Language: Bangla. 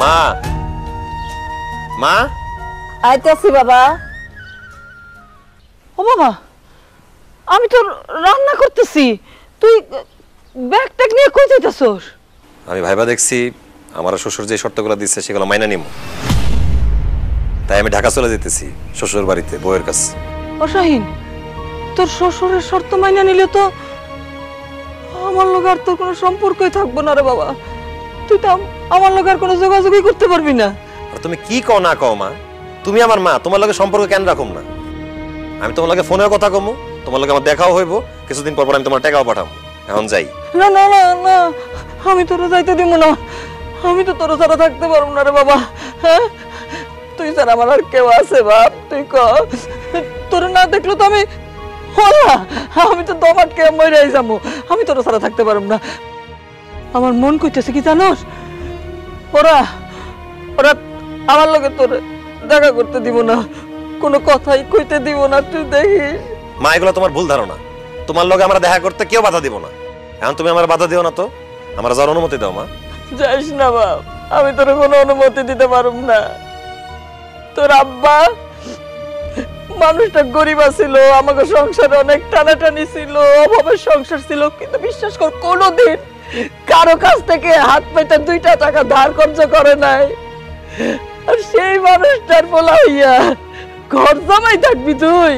মা মা আইতাছি বাবা। ও বাবা, আমি তো রান্না করতেছি, তুই ব্যাগ ট্যাগ নিয়ে কই যাইতাছস? আমি ভাইবা দেখছি আমার শ্বশুর যে শর্তগুলো দিচ্ছে সেগুলো মাইনা নিব, তাই আমি ঢাকা চলে যেতেছি শ্বশুর বাড়িতে বউয়ের কাছে। ও শাহিন, তোর শ্বশুরের শর্ত মাইনা নিলে তো আমার লগে আর তোর কোনো সম্পর্কই থাকবো না রে বাবা। তুই তো আমার লগে আর কোনো যোগাযোগই করতে পারবি না। আর তুমি কি কও না কও মা, তুমি আমার মা, তোমার লগে সম্পর্ক কেন রাখুম না? আমি তোমার লগে ফোনেও কথা কমু, তোমার লগে আমার দেখাও হইব, কিছুদিন পর পর আমি তোমার টাকাও পাঠাবো। এখন যাই। না না না না, আমি তোরা যাইতে দিব না। আমি তো তোর ছাড়া থাকতে পারবো না রে বাবা। হ্যাঁ, তুই ছাড়া আমার আর কেউ আছে বাপ? তুই ক, তোর না দেখলো তো আমি আমি তো দম আটকে মরে যাবো। আমি তোর ছাড়া থাকতে পারবো না। আমার মন কইতেছে কি জানোস, ওরা ওরা আমার লগে তোর দেখা করতে দিব না, কোনো কথাই কইতে দিব না। তুই দেখিস মা, এগুলো তোমার ভুল ধারণা। তোমার লগে আমরা দেখা করতে কেউ বাধা দিব না। এখন তুমি আমার বাধা দিও না তো, আমার যাওয়ার অনুমতি দাও মা। যাইস না বাপ, আমি তোর কোনো অনুমতি দিতে পারব না। তোর আব্বা মানুষটা গরিব ছিল, আমাকে সংসারে অনেক টানাটানি ছিল, অভাবের সংসার ছিল, কিন্তু বিশ্বাস কর কোনোদিন কারো কাছ থেকে হাত পেতে 2টা টাকা ধার কর্জ করে নাই। আর সেই মানুষটার বলা হইয়া ঘর জামাই থাকবি তুই?